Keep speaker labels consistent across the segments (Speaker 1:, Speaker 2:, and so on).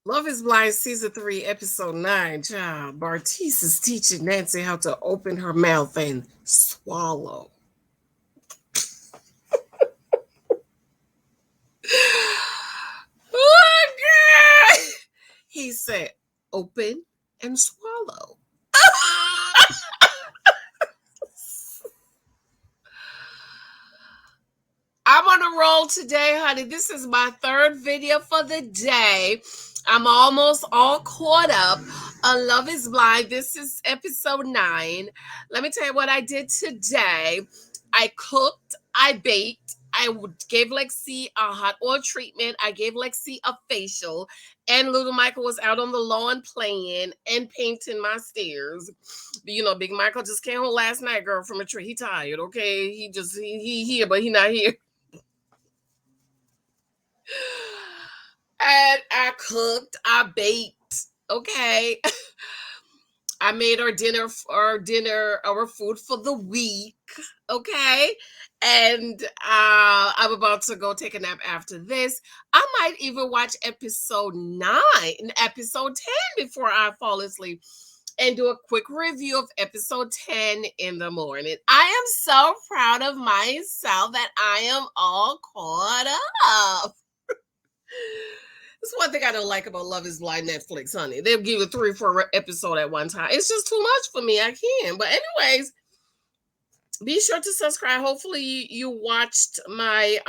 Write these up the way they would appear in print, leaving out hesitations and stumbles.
Speaker 1: Love is Blind, Season 3, Episode 9. Child, Bartise is teaching Nancy how to open her mouth and swallow. Oh, God. He said, open and swallow. I'm on a roll today, honey. This is my third video for the day. I'm almost all caught up on Love is Blind. This is episode 9. Let me tell you what I did today. I cooked, I baked, gave Lexi a hot oil treatment, I gave Lexi a facial, and little Michael was out on the lawn playing and painting my stairs. Big Michael just came home last night, girl, from a tree. He tired, okay? He here, but he not here. And I cooked, I baked, okay. I made our food for the week, okay. And I'm about to go take a nap after this. I might even watch episode 9 and episode 10 before I fall asleep and do a quick review of episode 10 in the morning. I am so proud of myself that I am all caught up. That's one thing I don't like about Love is Blind Netflix, honey. They'll give you 3 or 4 episodes at one time. It's just too much for me. I can't. But anyways, be sure to subscribe. Hopefully you watched my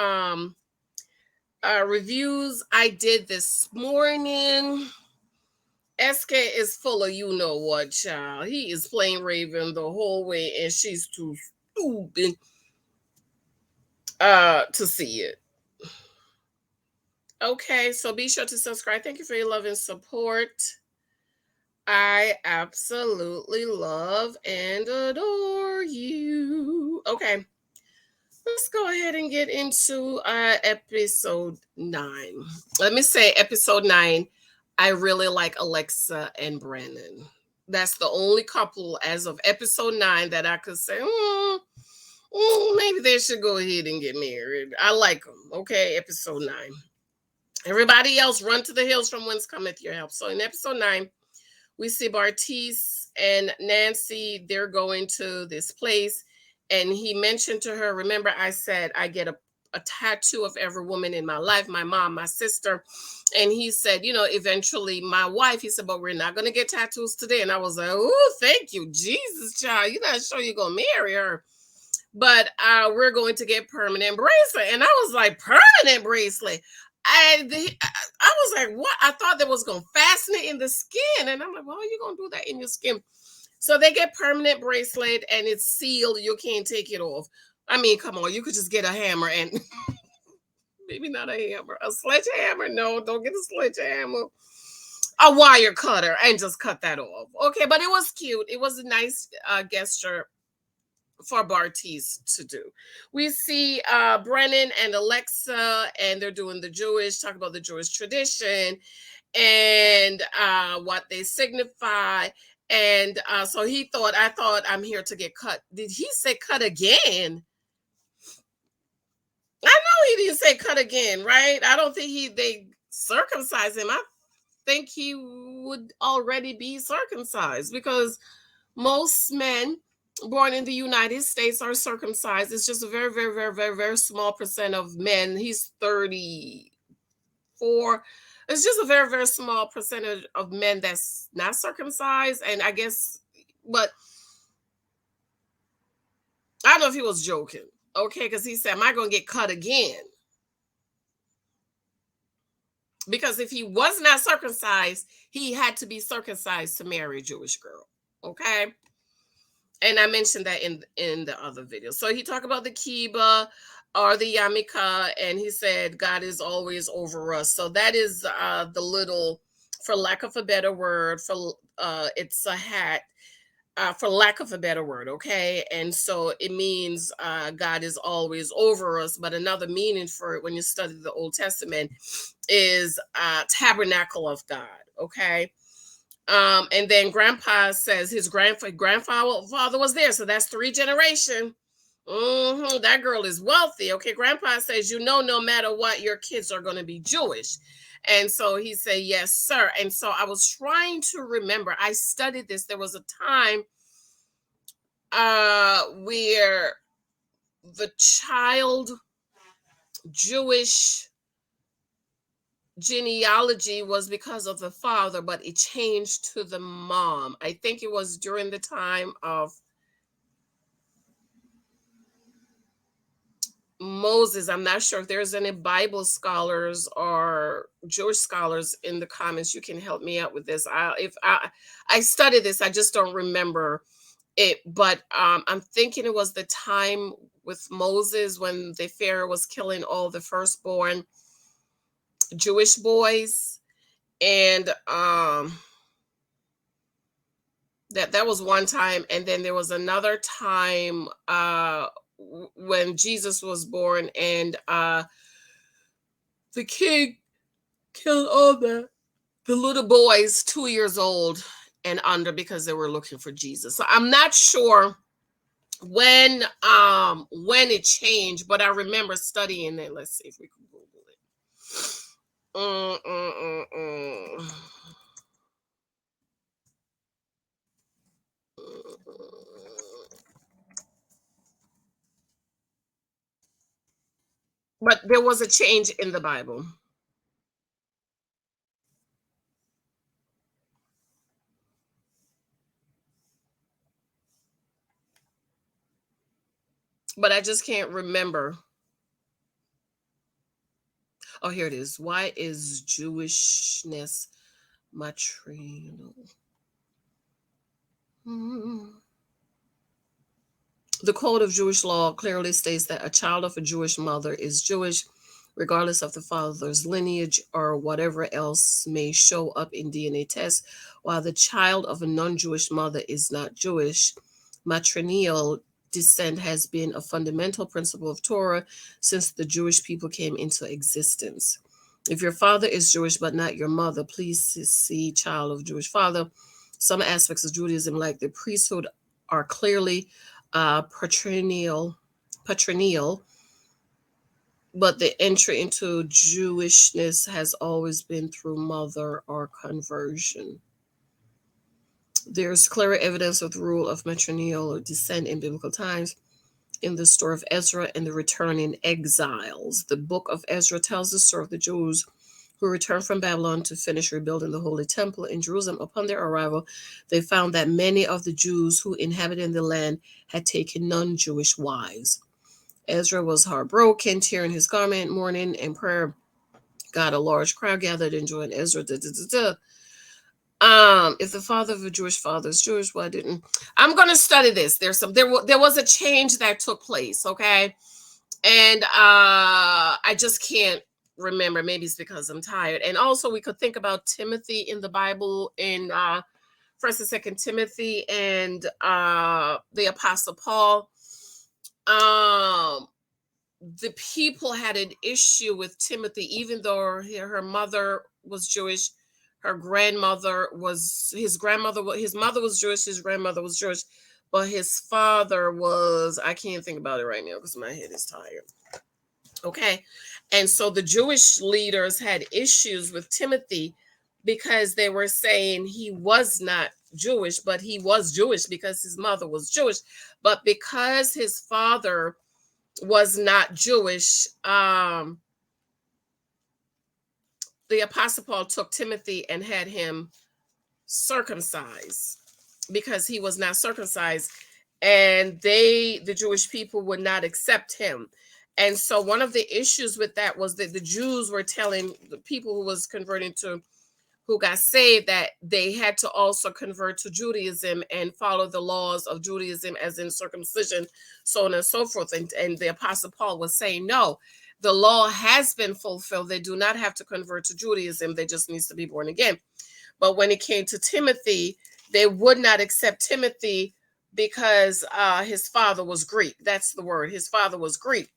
Speaker 1: reviews I did this morning. SK is full of you know what, child. He is playing Raven the whole way, and she's too stupid to see it. Okay, so be sure to subscribe. Thank you for your love and support. I absolutely love and adore you. Okay, let's go ahead and get into episode 9. Let me say episode 9. I really like Alexa and Brennan. That's the only couple as of episode 9 that I could say, maybe they should go ahead and get married. I like them. Okay, episode 9. Everybody else, run to the hills from whence cometh your help. So in episode 9, we see Bartise and Nancy. They're going to this place, and he mentioned to her, remember I said I get a tattoo of every woman in my life, my mom, my sister. And he said, eventually my wife. He said, but we're not going to get tattoos today. And I was like, oh, thank you, Jesus, child. You're not sure you're going to marry her. But we're going to get permanent bracelet. And I was like, permanent bracelet? I was like, what? I thought they was going to fasten it in the skin. And I'm like, well, you going to do that in your skin? So they get permanent bracelet and it's sealed. You can't take it off. I mean, come on, you could just get a hammer and maybe not a hammer, a sledgehammer. No, don't get a sledgehammer. A wire cutter and just cut that off. Okay, but it was cute. It was a nice gesture for Bartise to do. We see Brennan and Alexa, and they're doing talk about the Jewish tradition and what they signify. And so I thought I'm here to get cut. Did he say cut again? I know he didn't say cut again, right? I don't think they circumcised him. I think he would already be circumcised because most men born in the United States are circumcised. It's just a very, very, very, very, very small percent of men. He's 34. It's just a very, very small percentage of men that's not circumcised. And I guess, but I don't know if he was joking. Okay, because he said, am I going to get cut again? Because if he was not circumcised, he had to be circumcised to marry a Jewish girl. Okay. And I mentioned that in the other video. So he talked about the kiba or the yarmulke, and he said God is always over us. So that is the little, for lack of a better word, it's a hat, for lack of a better word, okay? And so it means God is always over us. But another meaning for it when you study the Old Testament is tabernacle of God, okay? And then Grandpa says his grandfather was there, so that's 3 generations. That girl is wealthy. Okay, grandpa says, no matter what, your kids are going to be Jewish. And so he said, yes, sir. And so I was trying to remember. I studied this. There was a time where the child Jewish genealogy was because of the father, but it changed to the mom. I think it was during the time of Moses. I'm not sure if there's any Bible scholars or Jewish scholars in the comments. You can help me out with this. I studied this, I just don't remember it. But I'm thinking it was the time with Moses when the Pharaoh was killing all the firstborn Jewish boys, and that was one time, and then there was another time when Jesus was born, and the king killed all the little boys 2 years old and under because they were looking for Jesus. So I'm not sure when it changed, but I remember studying it. Let's see if we can Google it. Mm, mm, mm, mm. But there was a change in the Bible. But I just can't remember. Oh, here it is. Why is Jewishness matrilineal? Hmm. The Code of Jewish Law clearly states that a child of a Jewish mother is Jewish, regardless of the father's lineage or whatever else may show up in DNA tests, while the child of a non Jewish mother is not Jewish. Matrilineal descent has been a fundamental principle of Torah since the Jewish people came into existence. If your father is Jewish but not your mother, please see child of Jewish father. Some aspects of Judaism, like the priesthood, are clearly patrilineal, but the entry into Jewishness has always been through mother or conversion. There's clear evidence of the rule of matrilineal descent in biblical times in the story of Ezra and the returning exiles. The book of Ezra tells the story of the Jews who returned from Babylon to finish rebuilding the Holy Temple in Jerusalem. Upon their arrival, they found that many of the Jews who inhabited the land had taken non Jewish wives. Ezra was heartbroken, tearing his garment, mourning, and prayer. Got a large crowd gathered and joined Ezra. Da, da, da, da. If the father of a Jewish father is Jewish, why didn't I'm going to study this? There was a change that took place, okay, and I just can't remember. Maybe it's because I'm tired. And also, we could think about Timothy in the Bible in First and Second Timothy, and the Apostle Paul. Um, the people had an issue with Timothy, even though her mother was Jewish. Her grandmother was his grandmother. His mother was Jewish. His grandmother was Jewish, but his father was. I can't think about it right now because my head is tired. Okay, and so the Jewish leaders had issues with Timothy because they were saying he was not Jewish, but he was Jewish because his mother was Jewish, but because his father was not Jewish, the Apostle Paul took Timothy and had him circumcised because he was not circumcised, and the Jewish people would not accept him. And so one of the issues with that was that the Jews were telling the people who was converting to who got saved that they had to also convert to Judaism and follow the laws of Judaism, as in circumcision, so on and so forth. And the Apostle Paul was saying, no, the law has been fulfilled. They do not have to convert to Judaism. They just needs to be born again. But when it came to Timothy, they would not accept Timothy because his father was Greek. That's the word. His father was Greek.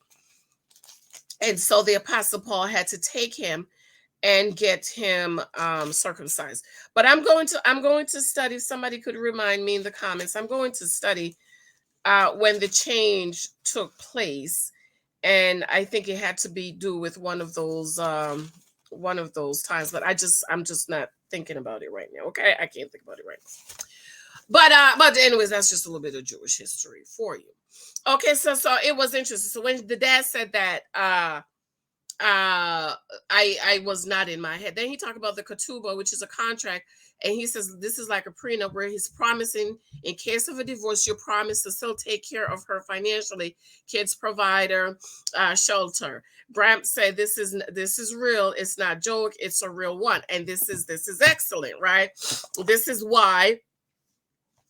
Speaker 1: And so the Apostle Paul had to take him and get him circumcised. But I'm going to study. If somebody could remind me in the comments. I'm going to study when the change took place, and I think it had to be do with one of those times. But I'm just not thinking about it right now. Okay, I can't think about it right now. But anyways, that's just a little bit of Jewish history for you. Okay, so it was interesting. So when the dad said that, I was not in my head. Then he talked about the ketubah, which is a contract, and he says this is like a prenup where he's promising in case of a divorce, you promise to still take care of her financially, kids provider, shelter. Gramps said this is real. It's not joke. It's a real one, and this is excellent, right? This is why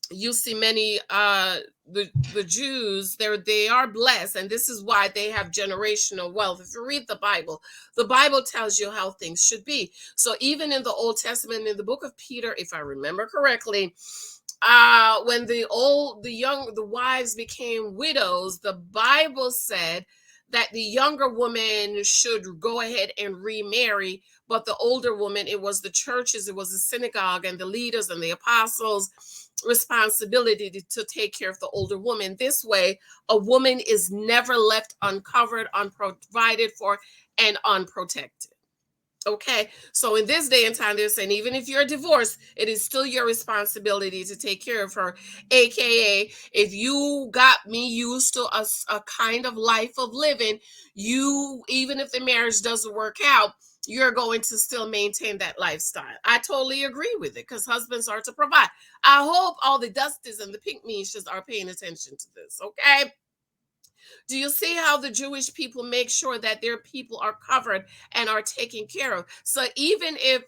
Speaker 1: you see many the Jews they are blessed, and this is why they have generational wealth. If you read the Bible tells you how things should be. So even in the Old Testament, in the book of Peter, if I remember correctly, when the wives became widows, the Bible said that the younger woman should go ahead and remarry, but the older woman, it was the churches, it was the synagogue and the leaders and the apostles responsibility to take care of the older woman. This way, a woman is never left uncovered, unprovided for, and unprotected. Okay, so in this day and time, they're saying even if you're divorced, it is still your responsibility to take care of her. AKA, if you got me used to a kind of life of living, you, even if the marriage doesn't work out, you're going to still maintain that lifestyle. I totally agree with it because husbands are to provide. I hope all the Dusties and the Pink Meishes are paying attention to this, okay? Do you see how the Jewish people make sure that their people are covered and are taken care of? So even if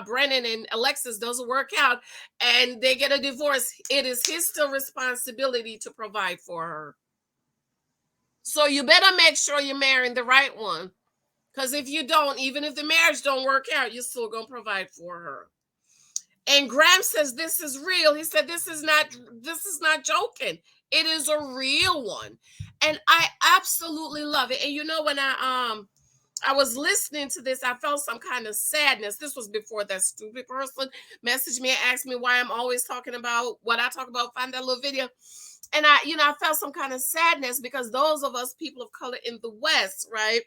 Speaker 1: Brennan and Alexis doesn't work out and they get a divorce, it is his still responsibility to provide for her. So you better make sure you're marrying the right one. Because if you don't, even if the marriage don't work out, you're still going to provide for her. And Graham says this is real. He said this is not joking. It is a real one. And I absolutely love it. And you know, when I was listening to this, I felt some kind of sadness. This was before that stupid person messaged me and asked me why I'm always talking about what I talk about. Find that little video. And I felt some kind of sadness because those of us people of color in the West, right?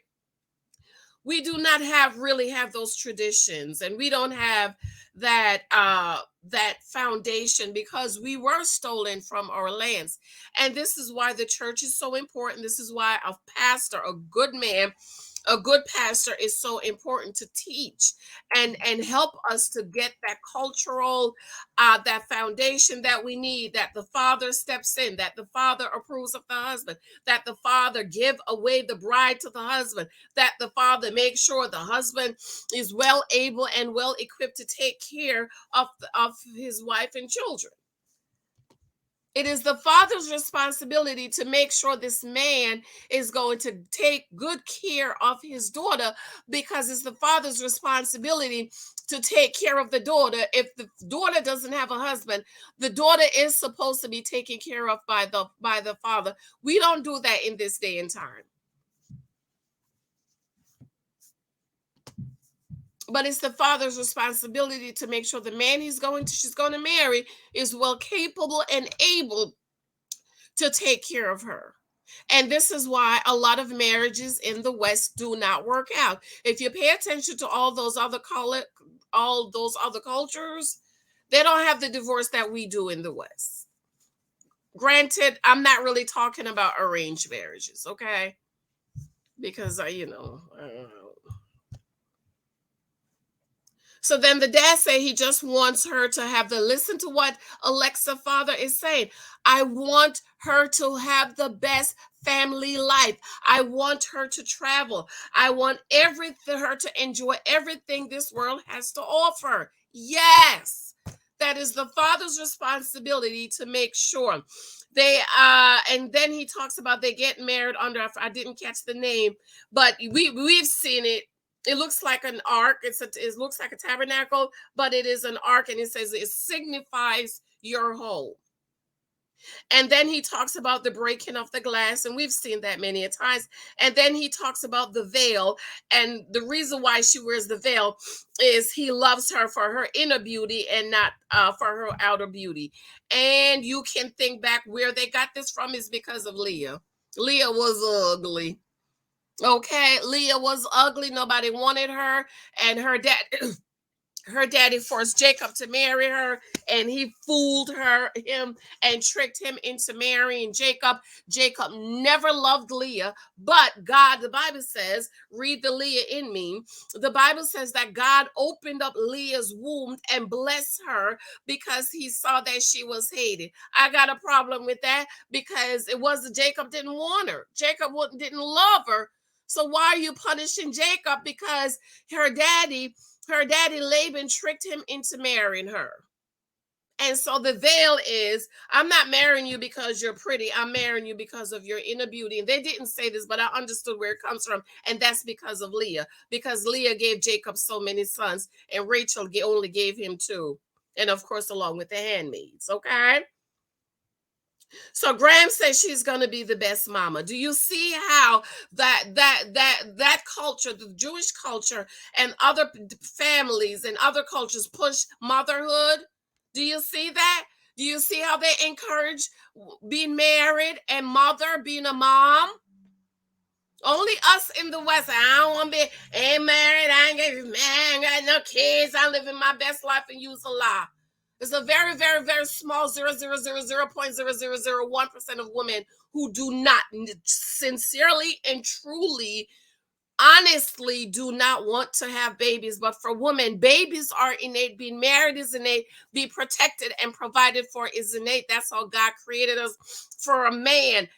Speaker 1: We do not really have those traditions, and we don't have that foundation because we were stolen from our lands. And this is why the church is so important. This is why a pastor, a good man, a good pastor is so important to teach and help us to get that cultural that foundation that we need, that the father steps in, that the father approves of the husband, that the father give away the bride to the husband, that the father makes sure the husband is well able and well equipped to take care of his wife and children. It is the father's responsibility to make sure this man is going to take good care of his daughter, because it's the father's responsibility to take care of the daughter. If the daughter doesn't have a husband, the daughter is supposed to be taken care of by the father. We don't do that in this day and time. But it's the father's responsibility to make sure the man she's going to marry is well capable and able to take care of her. And this is why a lot of marriages in the West do not work out. If you pay attention to all those other cultures, they don't have the divorce that we do in the West. Granted, I'm not really talking about arranged marriages, okay? Because I don't know. So then the dad said he just wants her to have the listen to what Alexa father is saying. I want her to have the best family life. I want her to travel. I want her to enjoy everything this world has to offer. Yes. That is the father's responsibility to make sure they and then he talks about they get married under, I didn't catch the name, but we've seen it. It looks like an ark. It looks like a tabernacle, but it is an ark, and it says it signifies your home. And then he talks about the breaking of the glass, and we've seen that many a times. And then he talks about the veil, and the reason why she wears the veil is he loves her for her inner beauty and not for her outer beauty. And you can think back where they got this from is because of Leah. Leah was ugly. Okay, Leah was ugly. Nobody wanted her, and her daddy forced Jacob to marry her, and he fooled him and tricked him into marrying Jacob. Jacob never loved Leah, but God, the Bible says, read the Leah in me. The Bible says that God opened up Leah's womb and blessed her because he saw that she was hated. I got a problem with that because it was Jacob didn't want her. Jacob didn't love her. So why are you punishing Jacob? Because her daddy Laban tricked him into marrying her. And so the veil is, I'm not marrying you because you're pretty. I'm marrying you because of your inner beauty. And they didn't say this, but I understood where it comes from. And that's because of Leah. Because Leah gave Jacob so many sons, and Rachel only gave him two. And of course, along with the handmaids. Okay. So Graham says she's going to be the best mama. Do you see how that culture, the Jewish culture, and other families and other cultures push motherhood? Do you see that? Do you see how they encourage being married and mother, being a mom? Only us in the West. I don't want to be ain't married. I ain't got no kids. I'm living my best life and use a lie. There's a very, very, very small 0.0001% of women who do not sincerely and truly, honestly, do not want to have babies. But for women, babies are innate. Being married is innate. Be protected and provided for is innate. That's how God created us. For a man,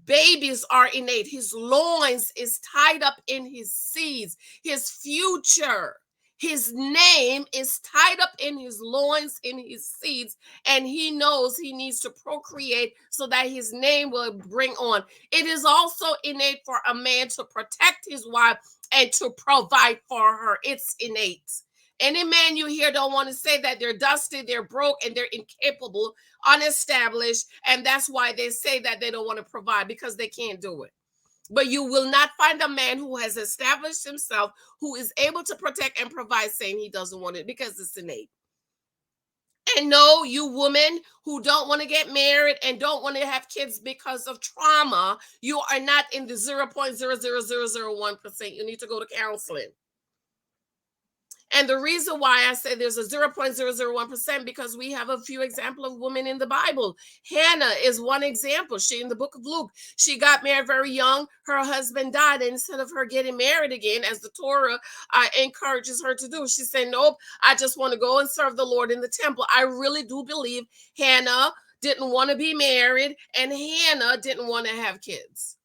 Speaker 1: babies are innate. His loins is tied up in his seeds. His future, his name is tied up in his loins, in his seeds, and he knows he needs to procreate so that his name will bring on. It is also innate for a man to protect his wife and to provide for her. It's innate. Any man you hear don't want to say that they're dusty, they're broke, and they're incapable, unestablished, and that's why they say that they don't want to provide, because they can't do it. But you will not find a man who has established himself, who is able to protect and provide, saying he doesn't want it, because it's innate. And no, you women who don't want to get married and don't want to have kids because of trauma, you are not in the 0.00001%. You need to go to counseling. And the reason why I say there's a 0.001% because we have a few examples of women in the Bible. Hannah is one example. She, in the book of Luke, she got married very young. Her husband died. And instead of her getting married again, as the Torah encourages her to do, she said, nope, I just want to go and serve the Lord in the temple. I really do believe Hannah didn't want to be married, and Hannah didn't want to have kids.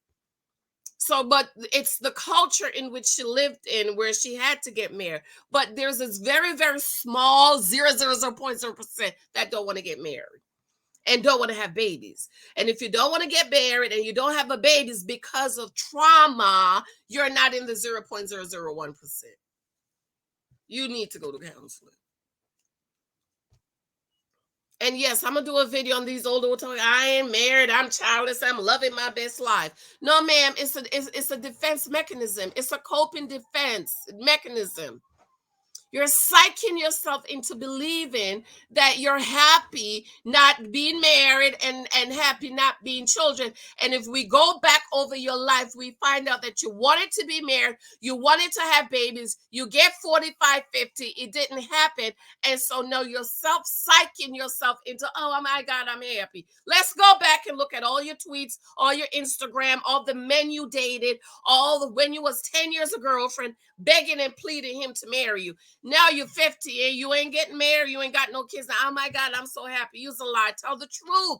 Speaker 1: So, but it's the culture in which she lived in where she had to get married. But there's this very, very small 0.0% that don't want to get married and don't want to have babies. And if you don't want to get married and you don't have a babies because of trauma, you're not in the 0.001%. You need to go to counseling. And yes, I'm gonna do a video on these older women. I ain't married. I'm childless. I'm loving my best life. No, ma'am. It's a defense mechanism. It's a coping defense mechanism. You're psyching yourself into believing that you're happy not being married and happy not being children. And if we go back over your life, we find out that you wanted to be married, you wanted to have babies, you get 45, 50, it didn't happen. And so now you're psyching yourself into, oh my God, I'm happy. Let's go back and look at all your tweets, all your Instagram, all the men you dated, when you was 10 years a girlfriend, begging and pleading him to marry you. Now you're 50 and you ain't getting married. You ain't got no kids. Oh my God, I'm so happy. Use a lie. Tell the truth.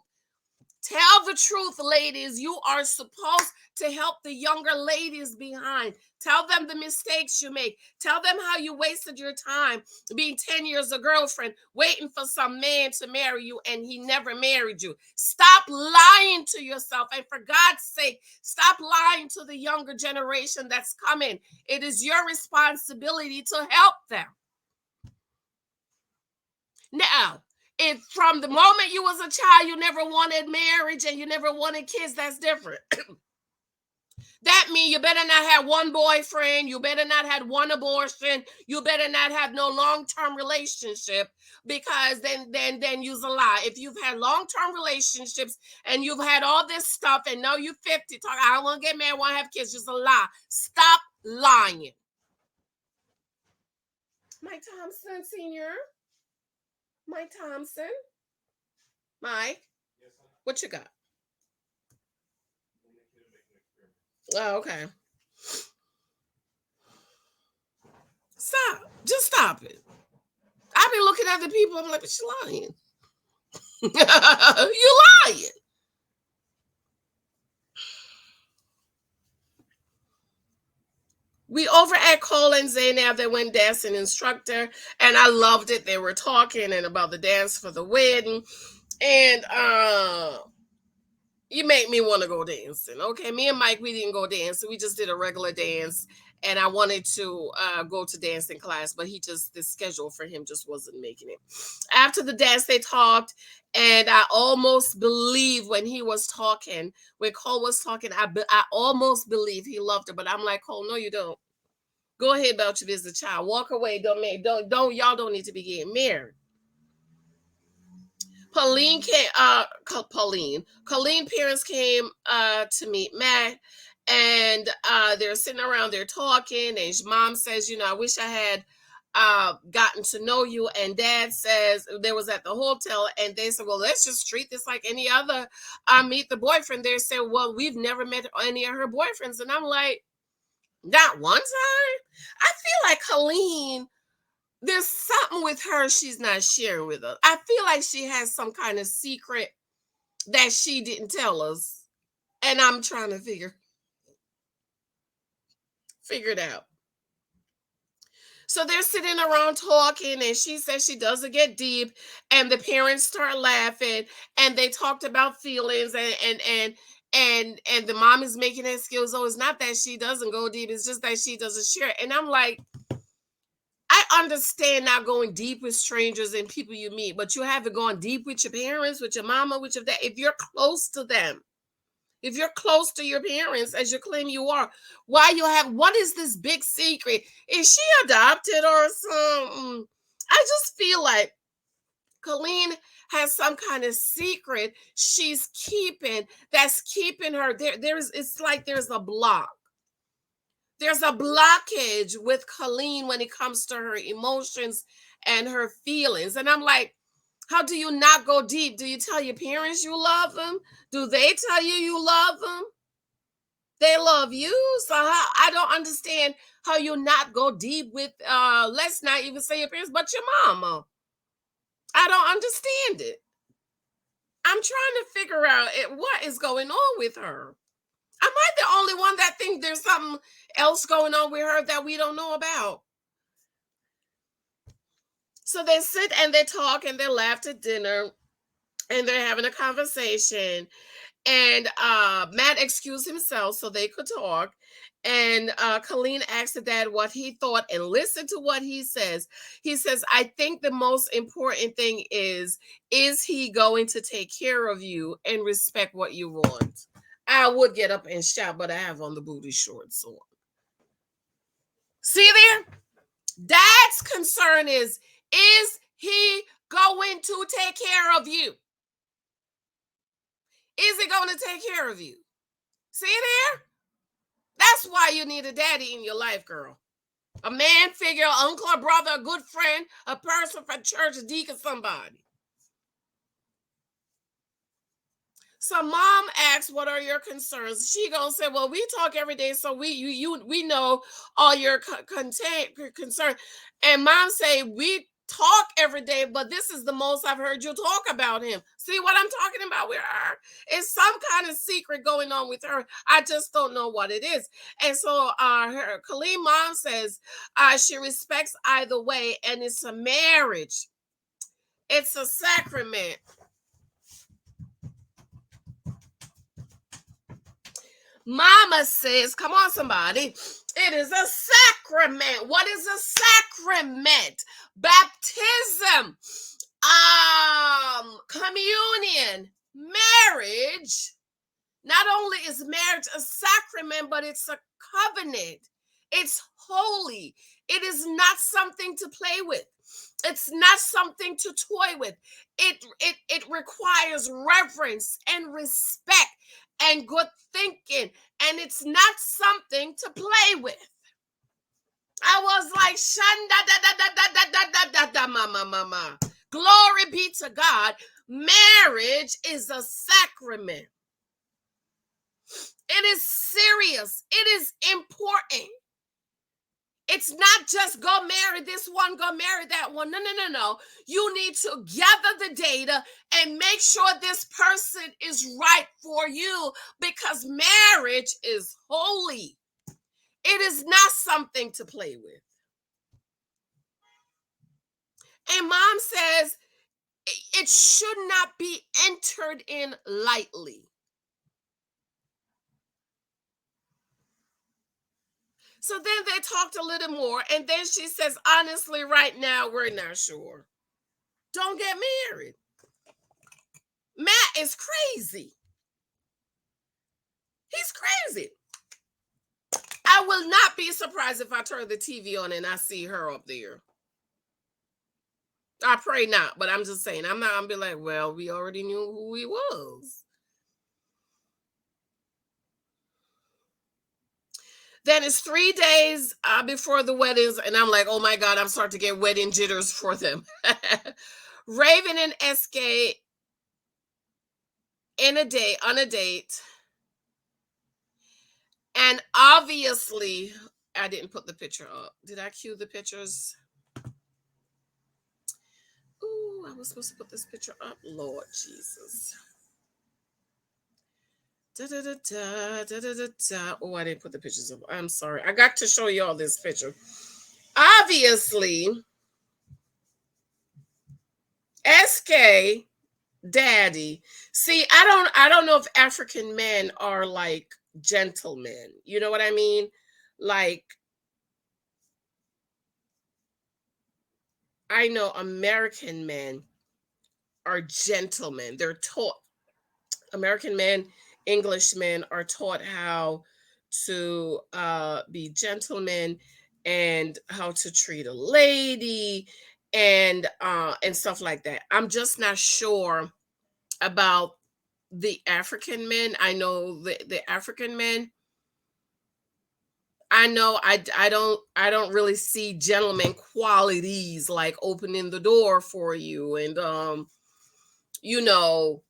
Speaker 1: Tell the truth, ladies. You are supposed to help the younger ladies behind. Tell them the mistakes you make. Tell them how you wasted your time being 10 years a girlfriend, waiting for some man to marry you, and he never married you. Stop lying to yourself. And for God's sake, stop lying to the younger generation that's coming. It is your responsibility to help them. Now, If from the moment you was a child, you never wanted marriage and you never wanted kids, that's different. That means you better not have one boyfriend, you better not have one abortion, you better not have no long-term relationship, because then you's a lie. If you've had long-term relationships and you've had all this stuff and now you're 50, talk, I don't want to get married, I want to have kids, just a lie. Stop lying. Mike Thompson Sr. Mike Thompson. Mike, yes, what you got? Oh, okay. Stop. Just stop it. I've been looking at the people. I'm like, but you lying. You lying. We over at Collins now. They went dancing instructor, and I loved it. They were talking and about the dance for the wedding, and you make me want to go dancing. Okay, me and Mike, we didn't go dancing. We just did a regular dance, and I wanted to go to dancing class, but the schedule for him just wasn't making it. After the dance, they talked, and I almost believe when he was talking, when Cole was talking, I almost believe he loved her, but I'm like, Cole, no, you don't. Go ahead about your business, child. Walk away. Don't y'all don't need to be getting married. Colleen parents came to meet Matt, and they're sitting around there talking, and his mom says, I wish I had gotten to know you, and dad says they was at the hotel, and they said, well, let's just treat this like any other meet the boyfriend. They said, well, we've never met any of her boyfriends, and I'm like, not one time. I feel like Colleen, there's something with her she's not sharing with us. I feel like she has some kind of secret that she didn't tell us, and I'm trying to figure it out. So they're sitting around talking, and she says she doesn't get deep, and the parents start laughing, and they talked about feelings, and the mom is making excuses. Oh, it's not that she doesn't go deep, it's just that she doesn't share. And I'm like, I understand not going deep with strangers and people you meet, but you haven't gone deep with your parents, with your mama, with your dad. If you're close to them, if you're close to your parents, as you claim you are, what is this big secret? Is she adopted or something? I just feel like Colleen has some kind of secret she's keeping that's keeping her there. It's like there's a block. There's a blockage with Colleen when it comes to her emotions and her feelings. And I'm like, how do you not go deep? Do you tell your parents you love them? Do they tell you love them? They love you. So I don't understand how you not go deep with, let's not even say your parents, but your mama. I don't understand it. I'm trying to figure out what is going on with her. Am I the only one that thinks there's something else going on with her that we don't know about? So they sit and they talk and they laugh at dinner and they're having a conversation. And Matt excused himself so they could talk. And Colleen asked the dad what he thought, and listen to what he says. He says, I think the most important thing is he going to take care of you and respect what you want? I would get up and shout, but I have on the booty shorts on. See there? Dad's concern is he going to take care of you? Is he going to take care of you? See there? That's why you need a daddy in your life, girl. A man figure, uncle, a brother, a good friend, a person from church, a deacon, somebody. So mom asks, what are your concerns? She gonna say, well, we talk every day, so we know all your concern. And mom say, we talk every day, but this is the most I've heard you talk about him. See what I'm talking about with her? It's some kind of secret going on with her. I just don't know what it is. And so her Colleen mom says she respects either way, and it's a marriage. It's a sacrament. Mama says, come on, somebody. It is a sacrament. What is a sacrament? Baptism. communion, marriage. Not only is marriage a sacrament, but it's a covenant. It's holy. It is not something to play with. It's not something to toy with. It requires reverence and respect and good thinking, and it's not something to play with. I was like, shanda da da da da da da da da mama. Glory be to God. Marriage is a sacrament. It is serious. It is important. It's not just go marry this one, go marry that one. No. You need to gather the data and make sure this person is right for you, because marriage is holy. It is not something to play with. And mom says it should not be entered in lightly. So then they talked a little more, and then she says, honestly, right now, we're not sure. Don't get married. Matt is crazy. He's crazy. I will not be surprised if I turn the TV on and I see her up there. I pray not, but I'm just saying, I'm not gonna be like, well, we already knew who he was. Then it's 3 days before the weddings, and I'm like, oh my God, I'm starting to get wedding jitters for them. Raven and SK on a date. And obviously, I didn't put the picture up. Did I cue the pictures? Ooh, I was supposed to put this picture up. Lord Jesus. Oh, I didn't put the pictures up. I'm sorry. I got to show you all this picture. Obviously, SK daddy. See, I don't know if African men are like gentlemen. You know what I mean? Like, I know American men are gentlemen. They're taught, American men, English men are taught how to be gentlemen and how to treat a lady and stuff like that. I'm just not sure about the African men. I know the African men. I know I don't really see gentleman qualities like opening the door for you and you know,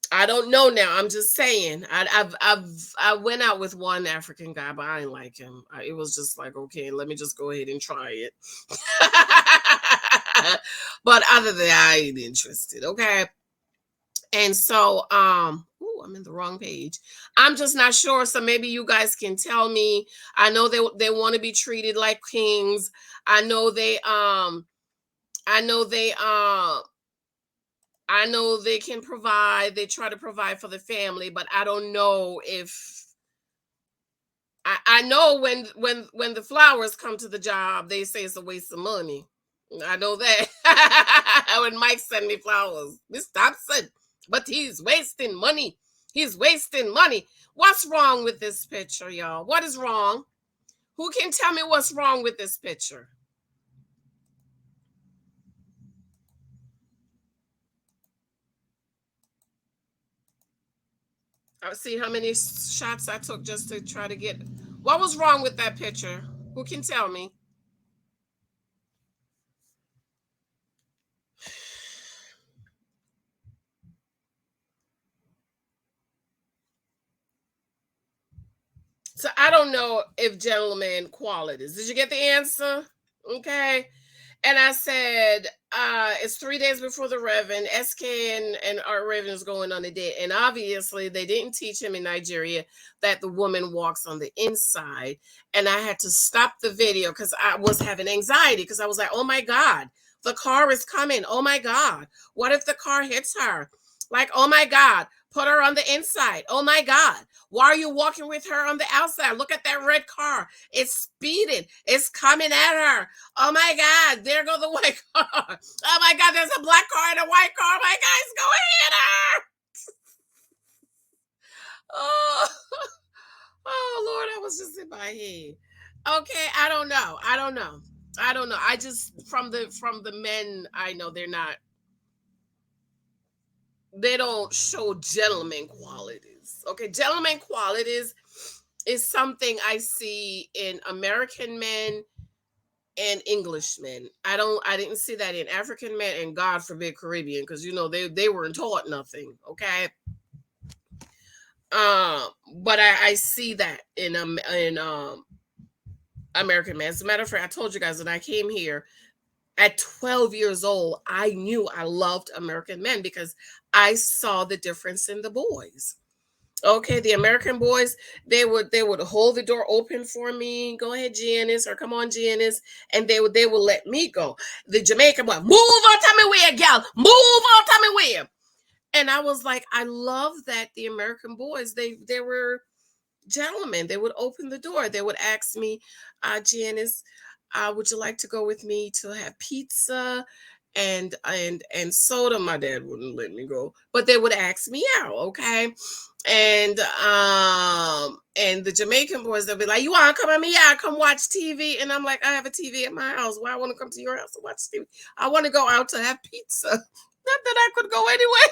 Speaker 1: I don't know now. I'm just saying. I went out with one African guy, but I didn't like him. It was just like, okay, let me just go ahead and try it. But other than that, I ain't interested. Okay. And so, ooh, I'm in the wrong page. I'm just not sure. So maybe you guys can tell me. I know they want to be treated like kings. I know they I know they I know they can provide, they try to provide for the family, but I don't know if I know when the flowers come to the job, they say it's a waste of money. I know that. When Mike sent me flowers, Miss Dobson, but he's wasting money. He's wasting money. What's wrong with this picture, y'all? What is wrong? Who can tell me what's wrong with this picture? I'll see how many shots I took just to try to get. What was wrong with that picture? Who can tell me? So I don't know if gentleman qualities. Did you get the answer? Okay. And I said, it's 3 days before the Reverend. SK and Art Raven is going on a date. And obviously they didn't teach him in Nigeria that the woman walks on the inside. And I had to stop the video because I was having anxiety because I was like, oh my God, the car is coming. Oh my God. What if the car hits her? Like, oh my God. Put her on the inside. Oh my God. Why are you walking with her on the outside? Look at that red car. It's speeding. It's coming at her. Oh my God. There goes the white car. Oh my God. There's a black car and a white car. Oh my God. It's going to hit her. Oh, oh Lord. I was just in my head. Okay. I don't know. I just from the men I know, they don't show gentleman qualities. Okay, gentleman qualities is something I see in American men and English men. I didn't see that in African men, and God forbid Caribbean, because they weren't taught nothing. Okay. But I see that in American men. As a matter of fact, I told you guys when I came here at 12 years old, I knew I loved American men because I saw the difference in the boys. Okay, the American boys, they would hold the door open for me. Go ahead, Janice, or come on, Janice, and they would let me go. The Jamaican boy, move on, tell me where, gal, move on, tell me where. And I was like, I love that the American boys, they were gentlemen. They would open the door. They would ask me, Janice, would you like to go with me to have pizza and soda? My dad wouldn't let me go, but they would ask me out. Okay. And the Jamaican boys, they'll be like, you want to come at me out, come watch TV? And I'm like, I have a TV at my house. Why I want to come to your house to watch TV? I want to go out to have pizza. Not that I could go anyway.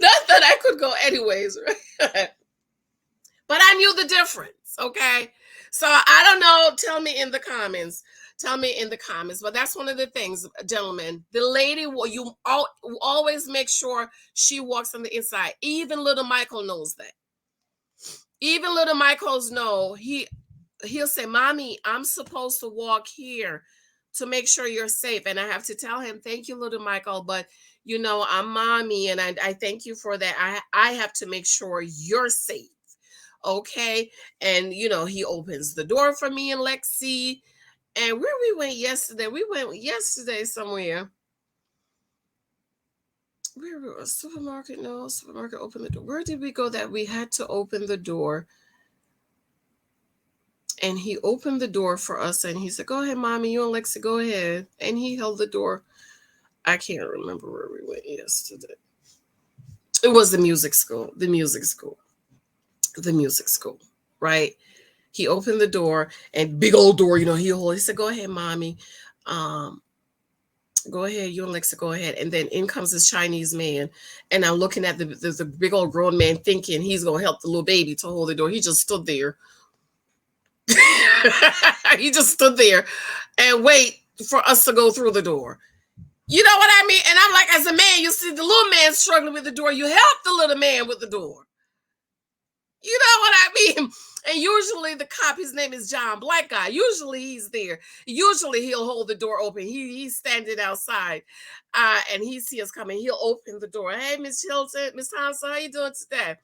Speaker 1: Not that I could go anyways, right? But I knew the difference, okay? So I don't know. Tell me in the comments. Tell me in the comments. But that's one of the things, gentlemen. The lady, you always make sure she walks on the inside. Even little Michael knows that. Even little Michael's know. He'll say, Mommy, I'm supposed to walk here to make sure you're safe. And I have to tell him, thank you, little Michael, but I'm mommy, and I thank you for that. I have to make sure you're safe. Okay. And he opens the door for me and Lexi. And where we went yesterday, somewhere. Where we were, a supermarket? No, supermarket opened the door. Where did we go that we had to open the door? And he opened the door for us and he said, go ahead, Mommy, you and Lexi, go ahead. And he held the door. I can't remember where we went yesterday. It was the music school, right? He opened the door and big old door, he said, go ahead, Mommy. Go ahead, you and Lexa, go ahead. And then in comes this Chinese man. And I'm looking at the big old grown man thinking he's going to help the little baby to hold the door. He just stood there. He just stood there and wait for us to go through the door. You know what I mean? And I'm like, as a man, you see the little man struggling with the door. You help the little man with the door. You know what I mean? And usually the cop, his name is John, black guy. Usually he's there. Usually he'll hold the door open. He's standing outside, and he sees us coming. He'll open the door. Hey, Miss Hylton, Miss Thompson, how you doing today?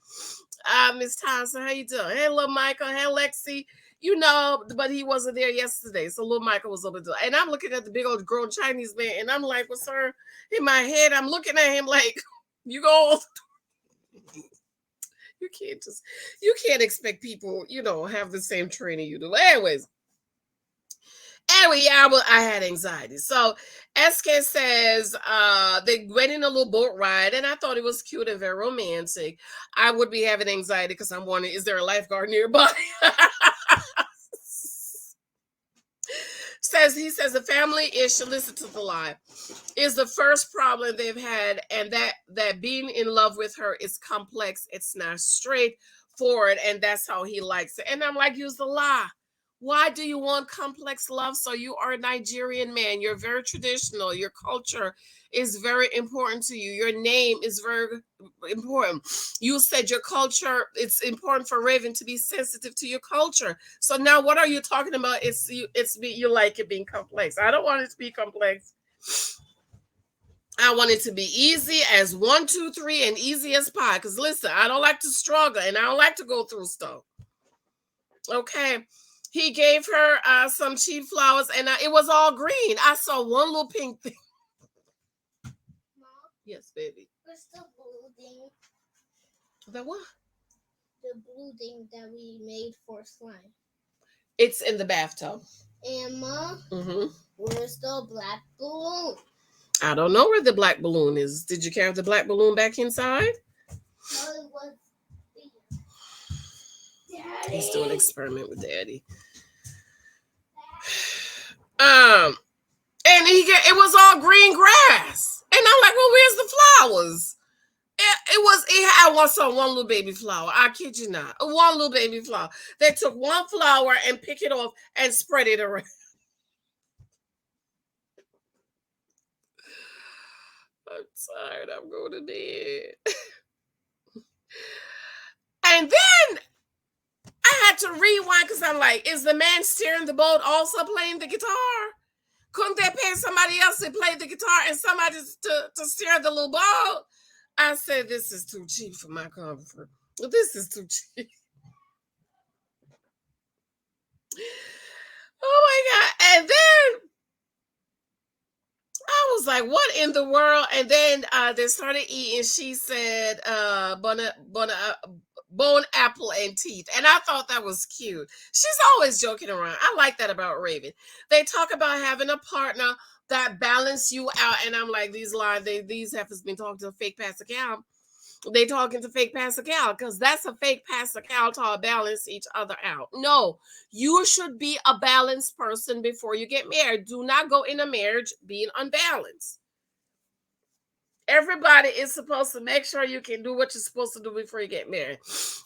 Speaker 1: Miss Thompson, how you doing? Hey, little Michael. Hey, Lexi. But he wasn't there yesterday. So little Michael was over there. And I'm looking at the big old grown Chinese man, and I'm like, what's her? In my head, I'm looking at him like, you go. You can't expect people, have the same training you do. Anyway, yeah, I had anxiety. So SK says they went in a little boat ride, and I thought it was cute and very romantic. I would be having anxiety because I'm wondering, is there a lifeguard nearby? He says the family issue, listen to the lie, is the first problem they've had, and that being in love with her is complex. It's not straightforward, and that's how he likes it. And I'm like, use the lie. Why do you want complex love? So you are a Nigerian man. You're very traditional. Your culture is very important to you. Your name is very important. You said your culture, it's important for Raven to be sensitive to your culture. So now what are you talking about? You like it being complex. I don't want it to be complex. I want it to be easy as 1, 2, 3 and easy as pie. Because listen, I don't like to struggle and I don't like to go through stuff. Okay. He gave her some cheap flowers and it was all green. I saw one little pink thing. Yes, baby.
Speaker 2: What's the blue thing?
Speaker 1: The what?
Speaker 2: The blue thing that we made for slime.
Speaker 1: It's in the bathtub.
Speaker 2: Emma,
Speaker 1: Mm-hmm.
Speaker 2: where's the black balloon?
Speaker 1: I don't know where the black balloon is. Did you carry the black balloon back inside?
Speaker 2: No, it was Daddy.
Speaker 1: He's doing an experiment with Daddy. And it was all green grass. And I'm like, well, where's the flowers? It had one little baby flower. I kid you not. One little baby flower. They took one flower and pick it off and spread it around. I'm tired. I'm going to bed. And then I had to rewind because I'm like, is the man steering the boat also playing the guitar? Couldn't they pay somebody else to play the guitar and somebody to steer the little boat? I said, this is too cheap for my comfort. This is too cheap. Oh my God. And then I was like, what in the world? And then they started eating. She said, bone, apple, and teeth. And I thought that was cute. She's always joking around. I like that about Raven. They talk about having a partner that balance you out. And I'm like, these heifers been talking to a fake Pastor Cal. They talking to fake Pastor Cal because that's a fake Pastor Cal to balance each other out. No, you should be a balanced person before you get married. Do not go in a marriage being unbalanced. Everybody is supposed to make sure you can do what you're supposed to do before you get married.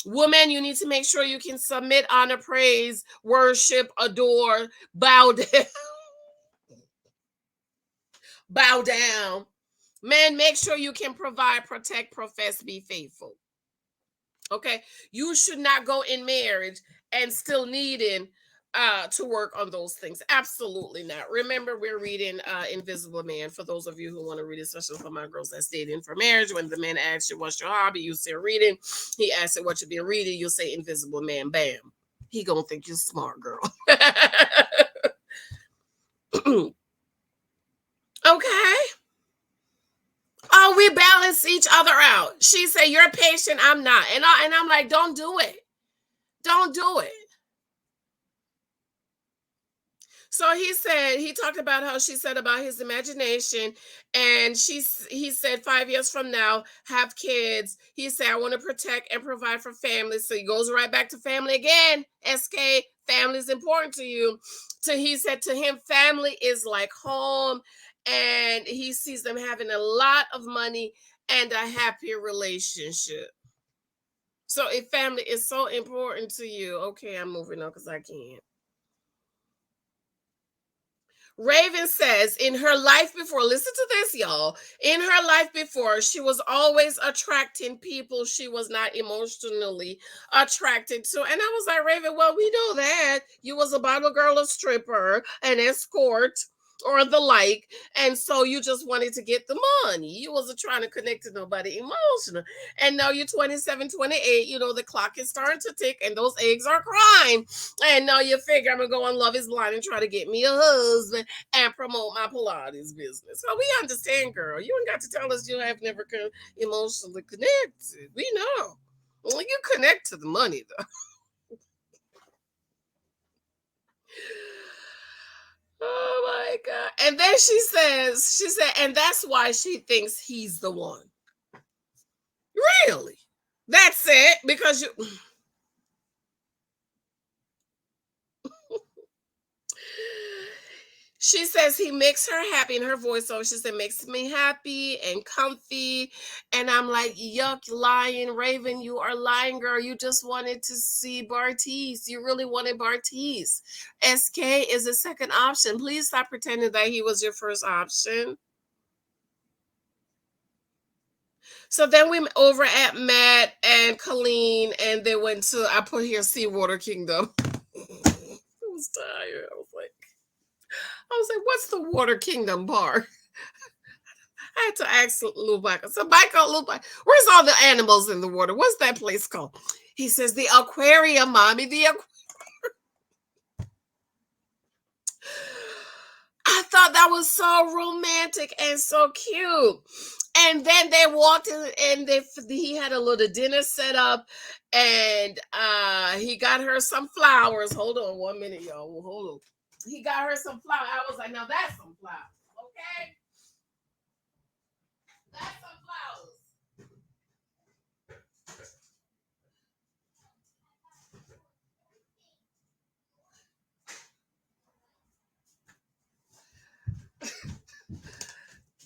Speaker 1: Woman, you need to make sure you can submit, honor, praise, worship, adore, bow down. Bow down. Men, make sure you can provide, protect, profess, be faithful. Okay? You should not go in marriage and still needing to work on those things. Absolutely not. Remember, we're reading Invisible Man. For those of you who want to read it, especially for my girls that's dating for marriage, when the man asks you what's your hobby, you say reading. He asks you what you've been reading, you'll say Invisible Man. Bam. He gonna think you're smart, girl. Okay. Oh, we balance each other out. She said, you're patient, I'm not. And I'm like, don't do it. Don't do it. So he talked about how she said about his imagination, and he said 5 years from now, have kids. He said, I want to protect and provide for family. So he goes right back to family again. SK, family is important to you. So he said to him, family is like home, and he sees them having a lot of money and a happier relationship. So if family is so important to you, okay, I'm moving on because I can't. Raven says in her life before, listen to this, y'all. In her life before, she was always attracting people she was not emotionally attracted to. And I was like, Raven, well, we know that. You was a bottle girl, a stripper, an escort, or the like. And so you just wanted to get the money. You wasn't trying to connect to nobody emotional. And now you're 27, 28. You know, the clock is starting to tick and those eggs are crying. And now you figure I'm going to go on Love is Blind and try to get me a husband and promote my Pilates business. So we understand, girl. You ain't got to tell us you have never emotionally connected. We know. Well, you connect to the money, though. Oh my God. And then she said, and that's why she thinks he's the one. Really? That's it? Because you she says he makes her happy in her voiceover. She said, makes me happy and comfy. And I'm like, yuck, lying, Raven. You are lying, girl. You just wanted to see Bartise. You really wanted Bartise. SK is a second option. Please stop pretending that he was your first option. So then we over at Matt and Colleen, and they went to, I put here, Seawater Kingdom. I was tired. I was like, what's the Water Kingdom part? I had to ask Lil Baka. So Baka, Lil Baka, where's all the animals in the water? What's that place called? He says, the aquarium, mommy. I thought that That was so romantic and so cute. And then they walked in, and he had a little dinner set up, and he got her some flowers. Hold on 1 minute, y'all. Hold on. He got her some flowers. I was like, now that's some flowers. Okay? That's some flowers.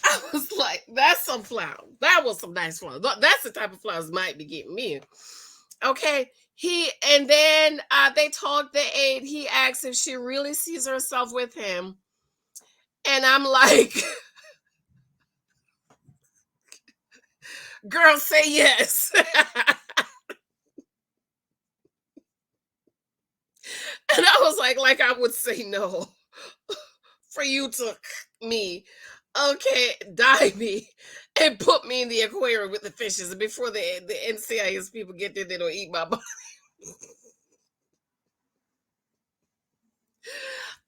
Speaker 1: I was like, that's some flowers. That was some nice flowers. That's the type of flowers might be getting me. Okay. And then they talked, they ate. He asked if she really sees herself with him. And I'm like, girl, say yes. And I was like I would say no for you to me. Okay, dye me and put me in the aquarium with the fishes before the NCIS people get there. They don't eat my body.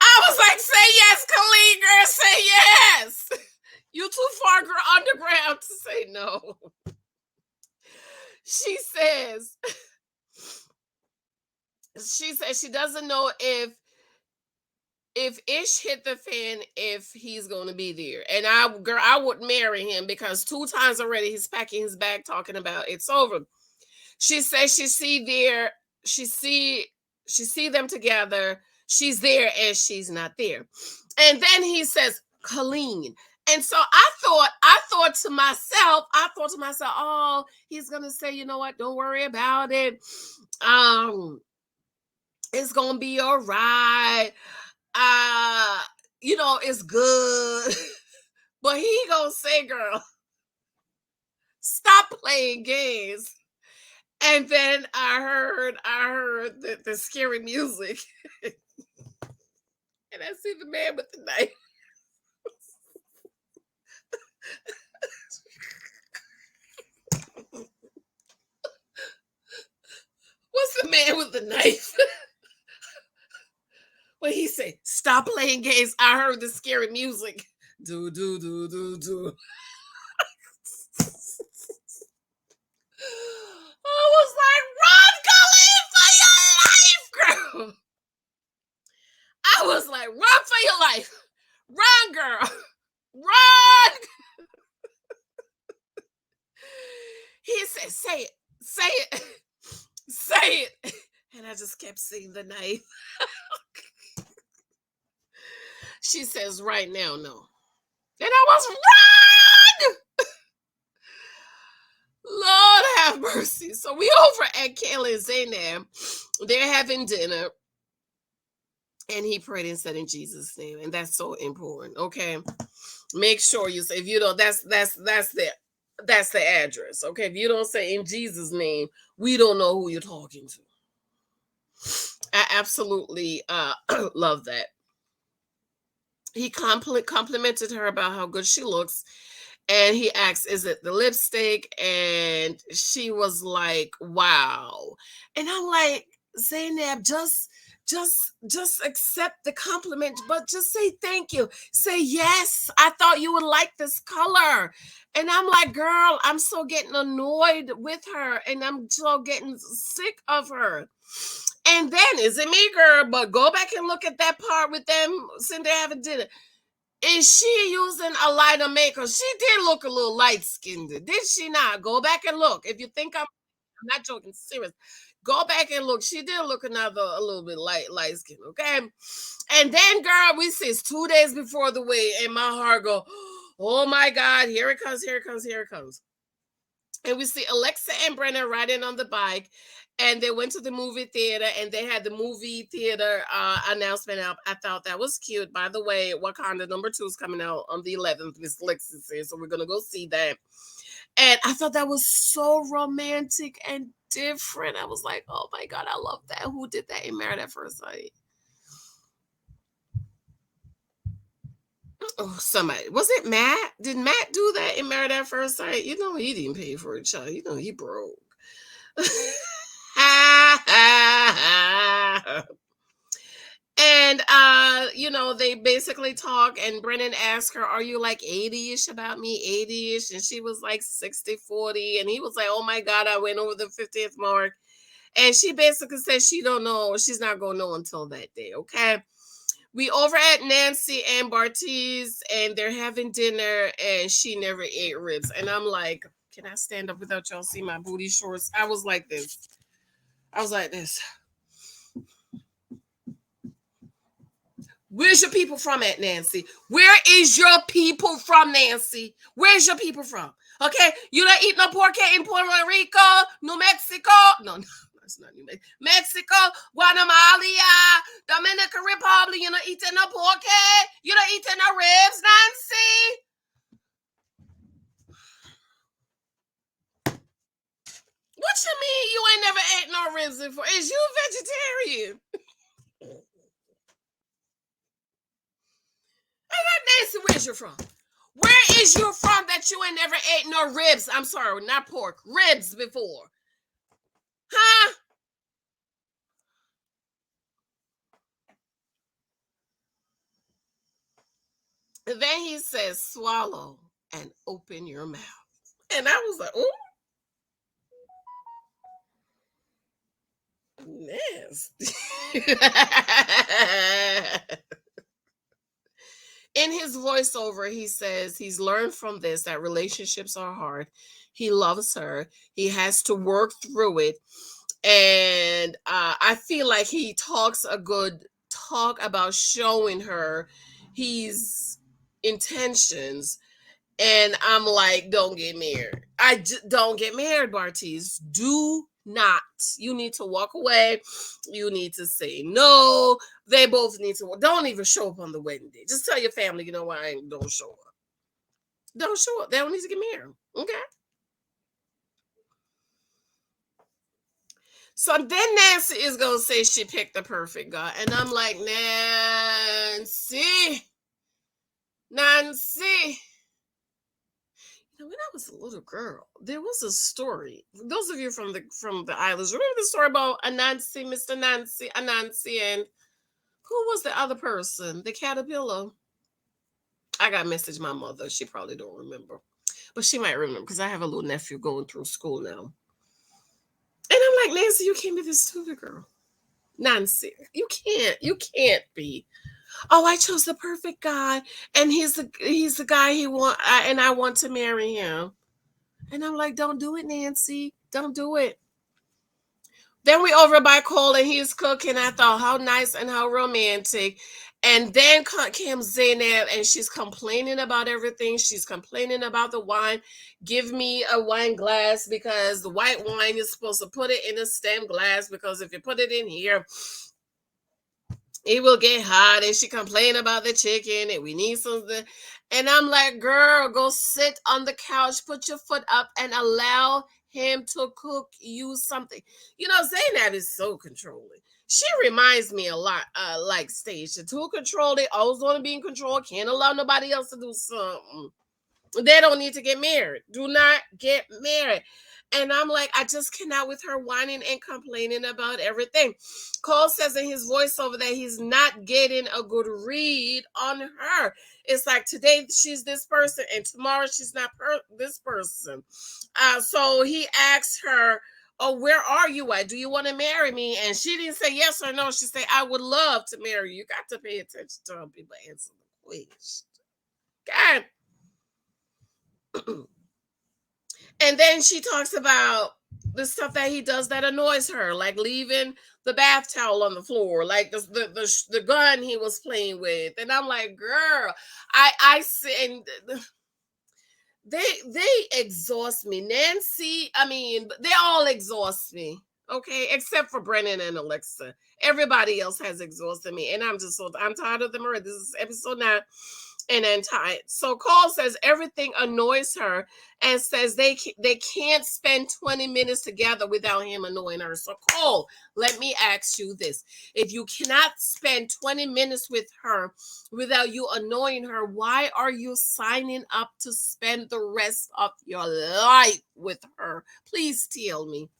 Speaker 1: I was like, say yes, Colleen, girl, say yes. You too far, girl, underground to say no. She says, she doesn't know if Ish hit the fan, if he's gonna be there. And I would marry him because 2 times already he's packing his bag talking about it's over. She says she see them together. She's there and she's not there. And then he says, Colleen. And so I thought to myself, oh, he's gonna say, you know what, don't worry about it. It's gonna be all right. Uh, it's good. But he gonna say, girl, stop playing games. And then I heard the scary music. And I see the man with the knife. What's the man with the knife? When he said, stop playing games, I heard the scary music. Do, do, do, do, do. I was like, run, Colleen, for your life, girl. I was like, run for your life. Run, girl. Run. He said, say it. Say it. Say it. And I just kept seeing the knife. She says, right now, no. And I was, run! Lord have mercy. So we over at Kayla and Zaynab. They're having dinner. And he prayed and said in Jesus' name. And that's so important. Okay. Make sure you say, if you don't, that's the address. Okay. If you don't say in Jesus' name, we don't know who you're talking to. I absolutely love that. He complimented her about how good she looks. And he asked, is it the lipstick? And she was like, wow. And I'm like, Zaynab, just accept the compliment, but just say thank you. Say, yes, I thought you would like this color. And I'm like, girl, I'm so getting annoyed with her. And I'm so getting sick of her. And then, is it me, girl? But go back and look at that part with them sitting there having dinner. Is she using a lighter makeup? She did look a little light-skinned, did she not? Go back and look. If you think I'm not joking, serious. Go back and look. She did look a little bit light-skinned, okay? And then, girl, we see it's 2 days before the wedding, and my heart go, oh my God, here it comes, here it comes, here it comes. And we see Alexa and Brennan riding on the bike, and they went to the movie theater, and they had the movie theater announcement out. I thought that was cute. By the way, Wakanda #2 is coming out on the 11th, Miss Lexa says, so we're going to go see that. And I thought that was so romantic and different. I was like, oh my God, I love that. Who did that in Married at First Sight? Oh, somebody. Was it Matt? Did Matt do that in Married at First Sight? You know, he didn't pay for it, child. You know, he broke. And they basically talk, and Brennan asked her, "Are you like 80ish about me, 80ish?" And she was like 60-40, and he was like, "Oh my God, I went over the 50th mark." And she basically said she don't know, she's not gonna know until that day. Okay. We over at Nancy and Bartise, and they're having dinner, and she never ate ribs. And I'm like, can I stand up without y'all see my booty shorts? I was like this. I was like this. Where's your people from at, Nancy? Where is your people from, Nancy? Where's your people from? Okay, you don't eat no pork in Puerto Rico, New Mexico. No, that's not New Mexico. Mexico, Guatemala, Dominican Republic. You don't eat no pork. You don't eat no ribs, Nancy. What you mean you ain't never ate no ribs before? Is you vegetarian? Nancy, where's you from? Where is you from that you ain't never ate no ribs? I'm sorry, not pork. Ribs before. Huh? And then he says, swallow and open your mouth. And I was like, ooh. Nasty. In his voiceover, he says he's learned from this that relationships are hard. He loves her. He has to work through it. And I feel like he talks a good talk about showing her his intentions. And I'm like, don't get married. Don't get married, Bartise. Do not. You need to walk away. You need to say no. They both need to. Don't even show up on the wedding day. Just tell your family, you know why I don't show up. Don't show up. They don't need to get married. Okay. So then Nancy is gonna say she picked the perfect guy, and I'm like, Nancy. When I was a little girl, there was a story. Those of you from the islands, remember the story about Anansi, Mr. Nancy, Anansi, and who was the other person? The caterpillar. I got message my mother. She probably don't remember, but she might remember because I have a little nephew going through school now. And I'm like, Nancy, you can't be this stupid girl. Nancy, you can't be. Oh, I chose the perfect guy, and he's the guy he want, and I want to marry him. And I'm like, don't do it, Nancy. Don't do it. Then we over by Cole and he's cooking. I thought, how nice and how romantic. And then came Zainab and she's complaining about everything. She's complaining about the wine. Give me a wine glass because the white wine is supposed to put it in a stem glass because if you put it in here, it will get hot. And she complained about the chicken and we need something. And I'm like, girl, go sit on the couch, put your foot up and allow him to cook you something. Zainab is so controlling. She reminds me a lot like Stacia. Too controlling, always want to be in control, can't allow nobody else to do something. They don't need to get married. Do not get married. And I'm like, I just cannot with her whining and complaining about everything. Cole says in his voiceover that he's not getting a good read on her. It's like today she's this person and tomorrow she's not this person. So he asked her, oh, where are you at? Do you want to marry me? And she didn't say yes or no. She said, I would love to marry you. You got to pay attention to how people answer the question. God. And then she talks about the stuff that he does that annoys her, like leaving the bath towel on the floor, like the gun he was playing with. And I'm like, girl, I see, and they exhaust me. Nancy, I mean, they all exhaust me. Okay, except for Brennan and Alexa. Everybody else has exhausted me, and I'm tired of them already. This is episode 9. And then tired. So Cole says everything annoys her and says they can't spend 20 minutes together without him annoying her. So Cole, let me ask you this. If you cannot spend 20 minutes with her without you annoying her, why are you signing up to spend the rest of your life with her? Please tell me.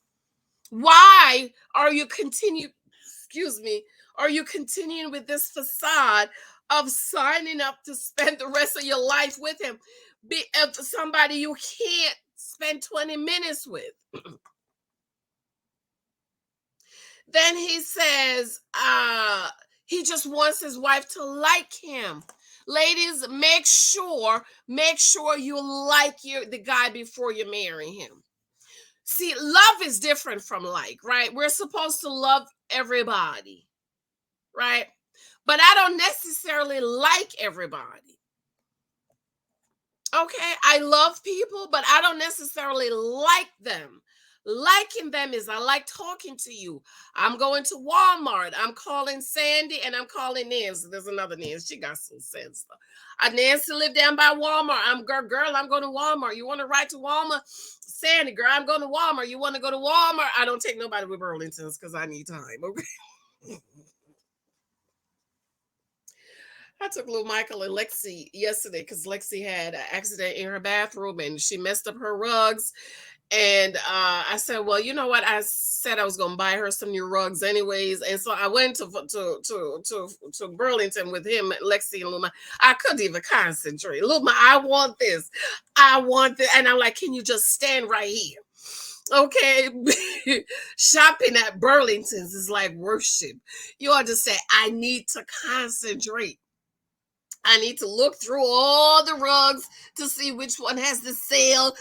Speaker 1: Why are you excuse me, Or are you continuing with this facade of signing up to spend the rest of your life with him? Be somebody you can't spend 20 minutes with. Then he says, he just wants his wife to like him. Ladies, make sure you like the guy before you marry him. See, love is different from like, right? We're supposed to love everybody, right? But I don't necessarily like everybody. Okay, I love people, but I don't necessarily like them. Liking them is I like talking to you. I'm going to Walmart. I'm calling Sandy and I'm calling Nancy. There's another Nancy. She got some sense though. Nancy lived down by Walmart. I'm girl. I'm going to Walmart. You want to ride to Walmart? Sandy, girl, I'm going to Walmart. You want to go to Walmart? I don't take nobody with Burlingtons because I need time. Okay. I took little Michael and Lexi yesterday because Lexi had an accident in her bathroom and she messed up her rugs. And I said, well, you know what? I said I was going to buy her some new rugs anyways. And so I went to Burlington with him, Lexi and Luma. I couldn't even concentrate. Luma, I want this. I want this. And I'm like, can you just stand right here? Okay. Shopping at Burlington's is like worship. You ought to say, I need to concentrate. I need to look through all the rugs to see which one has the sale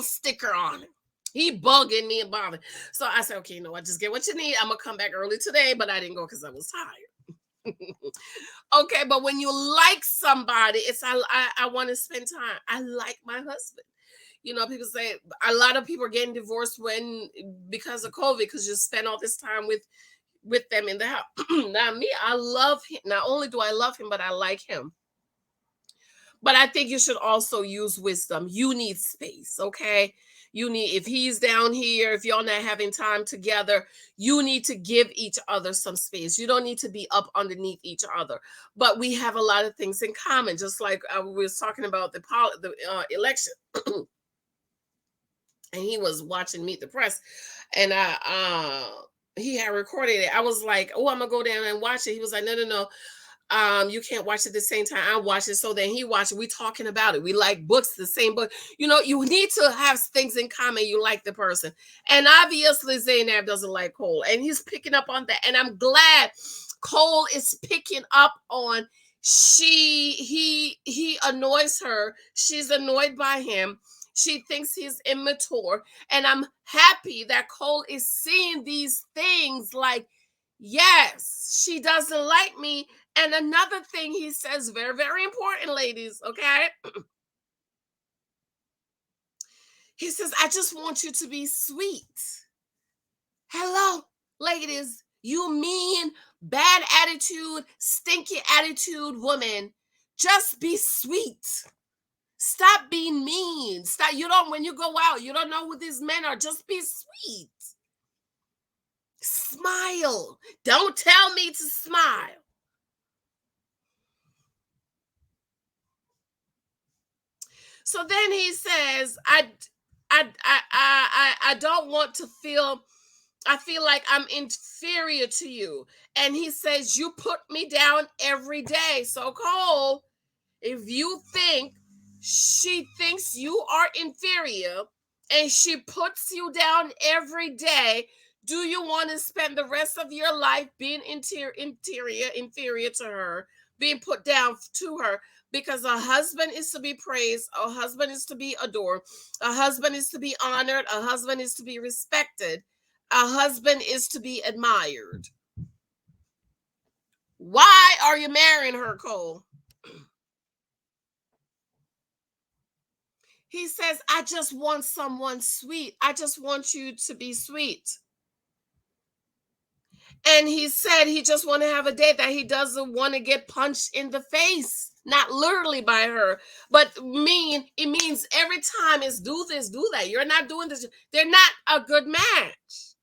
Speaker 1: sticker on it. He bugging me and bothering. So I said, okay, you know what? Just get what you need. I'm gonna come back early today, but I didn't go because I was tired. Okay, but when you like somebody, it's I want to spend time. I like my husband. You know, people say a lot of people are getting divorced because of COVID because you spend all this time with them in the house. Now me, I love him. Not only do I love him, but I like him. But I think you should also use wisdom. You need space, okay? You need, if he's down here, if y'all not having time together, you need to give each other some space. You don't need to be up underneath each other. But we have a lot of things in common, just like we was talking about the election. And he was watching Meet the Press, and he had recorded it. I was like, oh, I'm gonna go down and watch it. He was like, no. You can't watch it at the same time I watch it. So then he watched it. We talking about it. We like books, the same book. You know, you need to have things in common. You like the person. And obviously Zainab doesn't like Cole. And he's picking up on that. And I'm glad Cole is picking up on he annoys her. She's annoyed by him. She thinks he's immature. And I'm happy that Cole is seeing these things like, yes, she doesn't like me. And another thing he says, very, very important, ladies, okay? He says, I just want you to be sweet. Hello, ladies. You mean, bad attitude, stinky attitude woman. Just be sweet. Stop being mean. Stop. When you go out, you don't know who these men are. Just be sweet. Smile. Don't tell me to smile. So then he says, I don't want to feel, I feel like I'm inferior to you. And he says, you put me down every day. So Cole, if you think she thinks you are inferior and she puts you down every day, do you want to spend the rest of your life being inferior to her, being put down to her? Because a husband is to be praised, a husband is to be adored, a husband is to be honored, a husband is to be respected, a husband is to be admired. Why are you marrying her, Cole? He says, I just want someone sweet. I just want you to be sweet. And he said he just want to have a date, that he doesn't want to get punched in the face. Not literally by her, but it means every time it's do this, do that. You're not doing this. They're not a good match.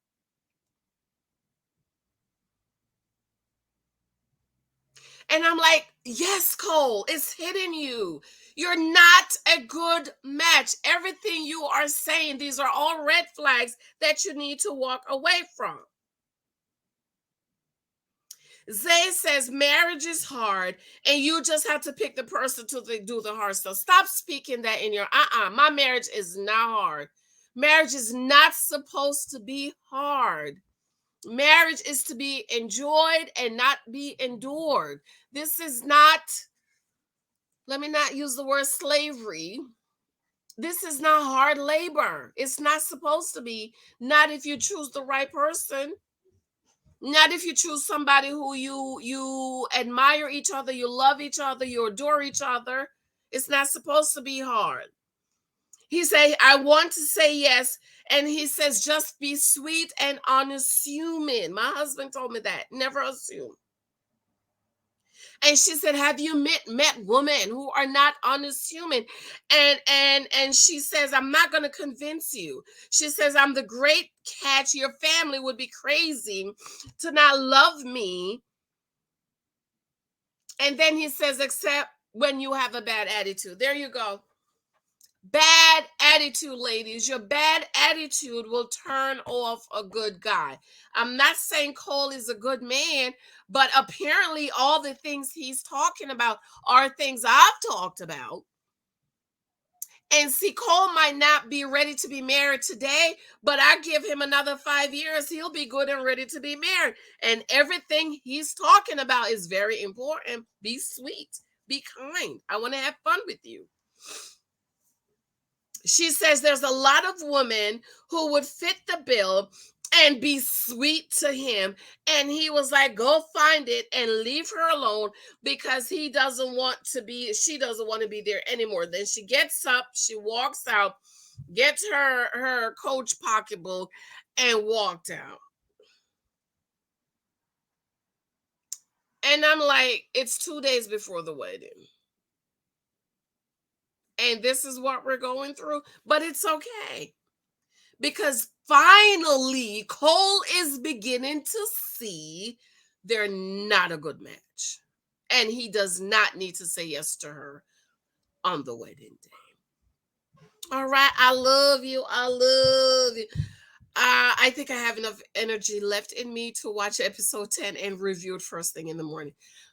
Speaker 1: And I'm like, yes, Cole, it's hitting you. You're not a good match. Everything you are saying, these are all red flags that you need to walk away from. Zay says marriage is hard and you just have to pick the person to do the hard stuff. Stop speaking that in your my marriage is not hard. Marriage is not supposed to be hard. Marriage is to be enjoyed and not be endured. This is not, let me not use the word slavery. This is not hard labor. It's not supposed to be. Not if you choose the right person. Not if you choose somebody who you admire each other, you love each other, you adore each other. It's not supposed to be hard. He say, I want to say yes. And he says, just be sweet and unassuming. My husband told me that. Never assume. And she said, have you met women who are not unassuming? And she says, I'm not going to convince you. She says, I'm the great catch. Your family would be crazy to not love me. And then he says, except when you have a bad attitude. There you go. Bad attitude, ladies. Your bad attitude will turn off a good guy. I'm not saying Cole is a good man, but apparently all the things he's talking about are things I've talked about. And see, Cole might not be ready to be married today, but I give him another 5 years, he'll be good and ready to be married. And everything he's talking about is very important. Be sweet, be kind. I want to have fun with you. She says there's a lot of women who would fit the bill and be sweet to him. And he was like, go find it and leave her alone because she doesn't want to be there anymore. Then she gets up, she walks out, gets her Coach pocketbook and walked out. And I'm like, it's 2 days before the wedding. And this is what we're going through, but it's okay. Because finally, Cole is beginning to see they're not a good match. And he does not need to say yes to her on the wedding day. All right, I love you. I love you. I think I have enough energy left in me to watch episode 10 and review it first thing in the morning.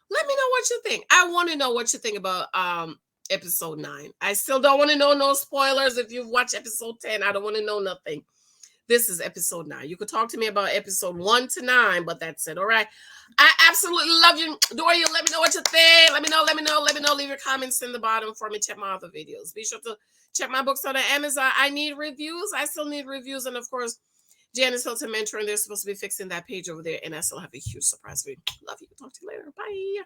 Speaker 1: Let me know what you think. I want to know what you think about episode 9. I still don't want to know no spoilers. If you've watched episode 10, I don't want to know nothing. This is episode 9. You could talk to me about episode 1 to 9, but that's it. All right. I absolutely love you. Adore you. Let me know what you think. Let me know. Leave your comments in the bottom for me. Check my other videos. Be sure to check my books on Amazon. I need reviews. I still need reviews. And of course, Janice Hylton Mentoring. They're supposed to be fixing that page over there. And I still have a huge surprise for you. Love you. Talk to you later. Bye.